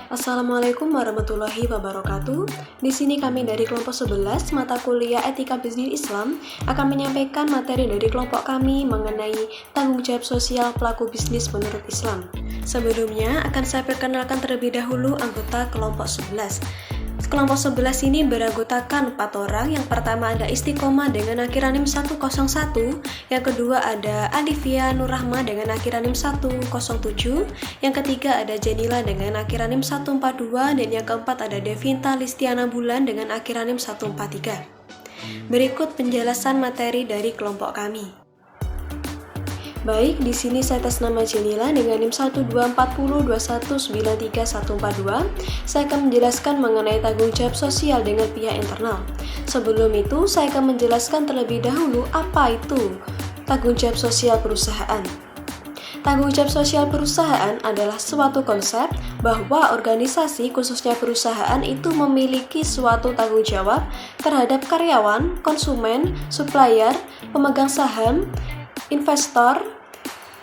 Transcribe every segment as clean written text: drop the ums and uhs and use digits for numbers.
Assalamualaikum warahmatullahi wabarakatuh. Di sini kami dari kelompok 11 mata kuliah Etika Bisnis Islam akan menyampaikan materi dari kelompok kami mengenai tanggung jawab sosial pelaku bisnis menurut Islam. Sebelumnya akan saya perkenalkan terlebih dahulu anggota kelompok 11. Kelompok 11 ini beranggotakan 4 orang. Yang pertama ada Istiqomah dengan akronim 101, yang kedua ada Alifia Nurrahma dengan akronim 107, yang ketiga ada Jenila dengan akronim 142, dan yang keempat ada Devinta Listiana Bulan dengan akronim 143. Berikut penjelasan materi dari kelompok kami. Baik, di sini saya atas nama Jenila dengan NIM 12402193142. Saya akan menjelaskan mengenai tanggung jawab sosial dengan pihak internal. Sebelum itu, saya akan menjelaskan terlebih dahulu apa itu tanggung jawab sosial perusahaan. Tanggung jawab sosial perusahaan adalah suatu konsep bahwa organisasi, khususnya perusahaan, itu memiliki suatu tanggung jawab terhadap karyawan, konsumen, supplier, pemegang saham, investor,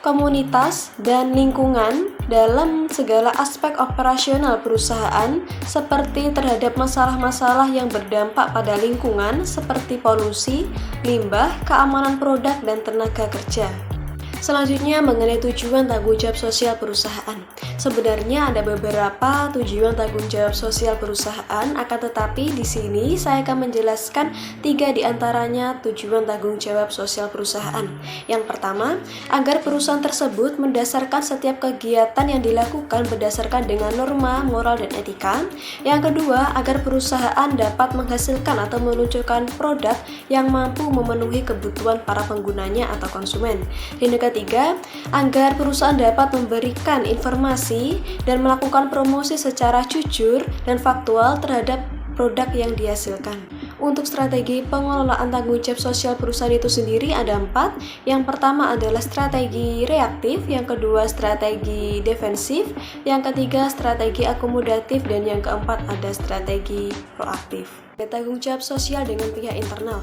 komunitas, dan lingkungan dalam segala aspek operasional perusahaan, seperti terhadap masalah-masalah yang berdampak pada lingkungan seperti polusi, limbah, keamanan produk, dan tenaga kerja. Selanjutnya mengenai tujuan tanggung jawab sosial perusahaan. Sebenarnya ada beberapa tujuan tanggung jawab sosial perusahaan, akan tetapi di sini saya akan menjelaskan 3 diantaranya tujuan tanggung jawab sosial perusahaan. Yang pertama, agar perusahaan tersebut mendasarkan setiap kegiatan yang dilakukan berdasarkan dengan norma, moral, dan etika. Yang kedua, agar perusahaan dapat menghasilkan atau meluncurkan produk yang mampu memenuhi kebutuhan para penggunanya atau konsumen. Dan ketiga, agar perusahaan dapat memberikan informasi dan melakukan promosi secara jujur dan faktual terhadap produk yang dihasilkan. Untuk strategi pengelolaan tanggung jawab sosial perusahaan itu sendiri ada 4. Yang pertama adalah strategi reaktif, yang kedua strategi defensif, yang ketiga strategi akomodatif, dan yang keempat ada strategi proaktif. Tanggung jawab sosial dengan pihak internal.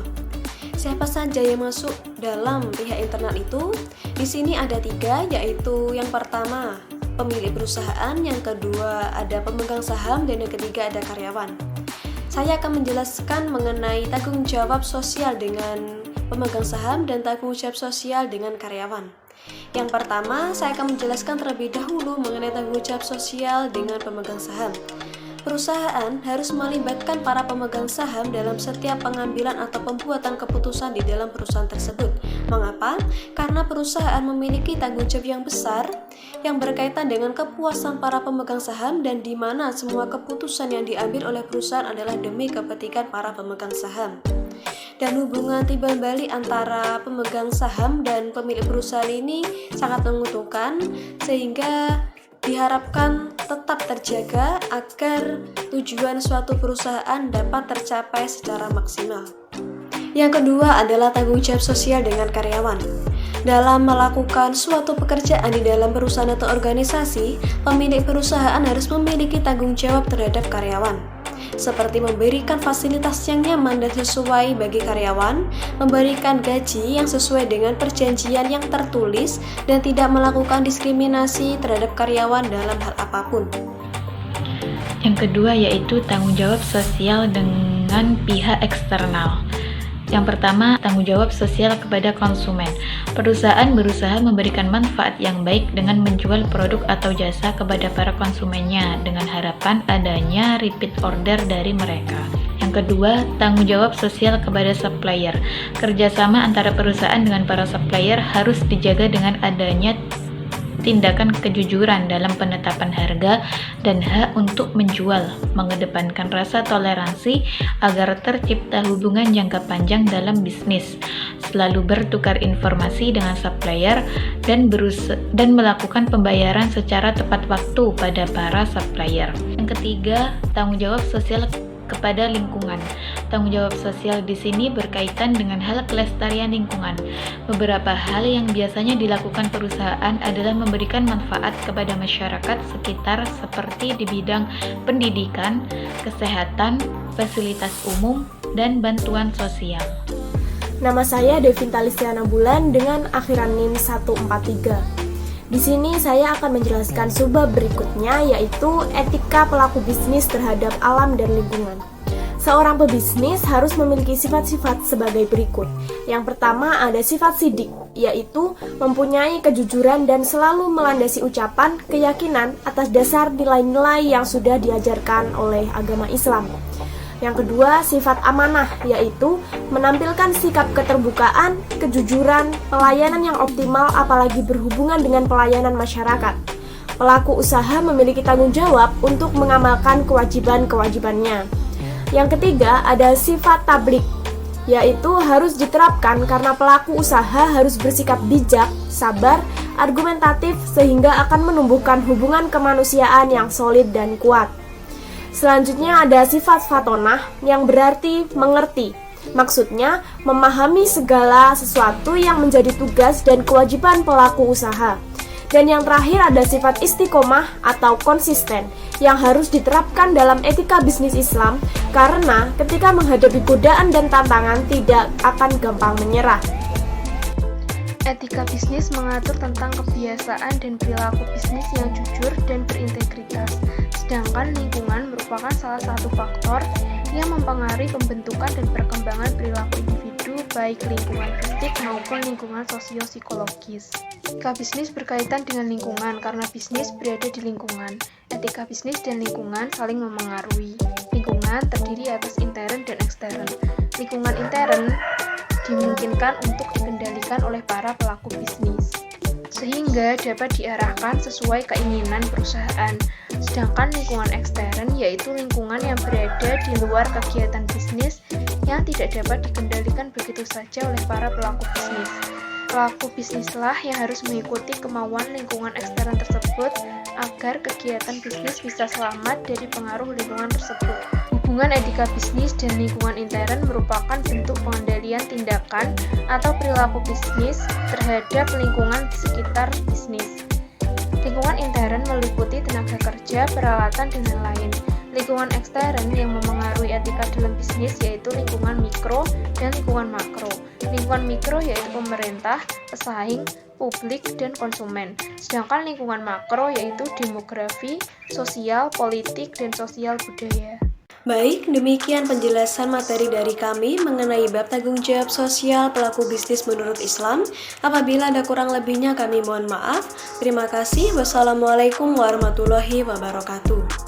Siapa saja yang masuk dalam pihak internal itu? Di sini ada 3, yaitu yang pertama pemilik perusahaan, yang kedua ada pemegang saham, dan yang ketiga ada karyawan. Saya akan menjelaskan mengenai tanggung jawab sosial dengan pemegang saham dan tanggung jawab sosial dengan karyawan. Yang pertama, saya akan menjelaskan terlebih dahulu mengenai tanggung jawab sosial dengan pemegang saham. Perusahaan harus melibatkan para pemegang saham dalam setiap pengambilan atau pembuatan keputusan di dalam perusahaan tersebut. Mengapa? Karena perusahaan memiliki tanggung jawab yang besar yang berkaitan dengan kepuasan para pemegang saham, dan di mana semua keputusan yang diambil oleh perusahaan adalah demi kepentingan para pemegang saham. Dan hubungan timbal balik antara pemegang saham dan pemilik perusahaan ini sangat menguntungkan, sehingga diharapkan tetap terjaga agar tujuan suatu perusahaan dapat tercapai secara maksimal. Yang kedua adalah tanggung jawab sosial dengan karyawan. Dalam melakukan suatu pekerjaan di dalam perusahaan atau organisasi, pemilik perusahaan harus memiliki tanggung jawab terhadap karyawan, seperti memberikan fasilitas yang nyaman dan sesuai bagi karyawan, memberikan gaji yang sesuai dengan perjanjian yang tertulis, dan tidak melakukan diskriminasi terhadap karyawan dalam hal apapun. Yang kedua yaitu tanggung jawab sosial dengan pihak eksternal. Yang pertama, tanggung jawab sosial kepada konsumen. Perusahaan berusaha memberikan manfaat yang baik dengan menjual produk atau jasa kepada para konsumennya dengan harapan adanya repeat order dari mereka. Yang kedua, tanggung jawab sosial kepada supplier. Kerjasama antara perusahaan dengan para supplier harus dijaga dengan adanya tindakan kejujuran dalam penetapan harga dan hak untuk menjual, mengedepankan rasa toleransi agar tercipta hubungan jangka panjang dalam bisnis, selalu bertukar informasi dengan supplier, dan melakukan pembayaran secara tepat waktu pada para supplier. Yang ketiga, tanggung jawab sosial kepada lingkungan. Tanggung jawab sosial di sini berkaitan dengan hal kelestarian lingkungan. Beberapa hal yang biasanya dilakukan perusahaan adalah memberikan manfaat kepada masyarakat sekitar seperti di bidang pendidikan, kesehatan, fasilitas umum, dan bantuan sosial. Nama saya Devinta Listiana Bulan dengan akhiran NIM 143. Di sini saya akan menjelaskan subbab berikutnya, yaitu etika pelaku bisnis terhadap alam dan lingkungan. Seorang pebisnis harus memiliki sifat-sifat sebagai berikut. Yang pertama ada sifat sidik, yaitu mempunyai kejujuran dan selalu melandasi ucapan, keyakinan atas dasar nilai-nilai yang sudah diajarkan oleh agama Islam. Yang kedua, sifat amanah, yaitu menampilkan sikap keterbukaan, kejujuran, pelayanan yang optimal apalagi berhubungan dengan pelayanan masyarakat. Pelaku usaha memiliki tanggung jawab untuk mengamalkan kewajiban-kewajibannya. Yang ketiga, ada sifat tablik, yaitu harus diterapkan karena pelaku usaha harus bersikap bijak, sabar, argumentatif sehingga akan menumbuhkan hubungan kemanusiaan yang solid dan kuat. Selanjutnya ada sifat fatonah yang berarti mengerti. Maksudnya memahami segala sesuatu yang menjadi tugas dan kewajiban pelaku usaha. Dan yang terakhir ada sifat istiqomah atau konsisten yang harus diterapkan dalam etika bisnis Islam karena ketika menghadapi godaan dan tantangan tidak akan gampang menyerah. Etika bisnis mengatur tentang kebiasaan dan perilaku bisnis yang jujur dan berintegritas. Sedangkan lingkungan merupakan salah satu faktor yang mempengaruhi pembentukan dan perkembangan perilaku individu, baik lingkungan fisik maupun lingkungan sosio-psikologis. Etika bisnis berkaitan dengan lingkungan karena bisnis berada di lingkungan. Etika bisnis dan lingkungan saling memengaruhi. Lingkungan terdiri atas intern dan ekstern. Lingkungan intern dimungkinkan untuk dikendalikan oleh para pelaku bisnis, sehingga dapat diarahkan sesuai keinginan perusahaan. Sedangkan lingkungan ekstern yaitu lingkungan yang berada di luar kegiatan bisnis yang tidak dapat dikendalikan begitu saja oleh para pelaku bisnis. Pelaku bisnislah yang harus mengikuti kemauan lingkungan ekstern tersebut agar kegiatan bisnis bisa selamat dari pengaruh lingkungan tersebut. Hubungan etika bisnis dan lingkungan intern merupakan bentuk pengendalian tindakan atau perilaku bisnis terhadap lingkungan di sekitar bisnis. Lingkungan intern meliputi tenaga kerja, peralatan, dan lain-lain. Lingkungan ekstern yang memengaruhi etika dalam bisnis yaitu lingkungan mikro dan lingkungan makro. Lingkungan mikro yaitu pemerintah, pesaing, publik, dan konsumen. Sedangkan lingkungan makro yaitu demografi, sosial, politik, dan sosial budaya. Baik, demikian penjelasan materi dari kami mengenai bab tanggung jawab sosial pelaku bisnis menurut Islam. Apabila ada kurang lebihnya kami mohon maaf. Terima kasih. Wassalamualaikum warahmatullahi wabarakatuh.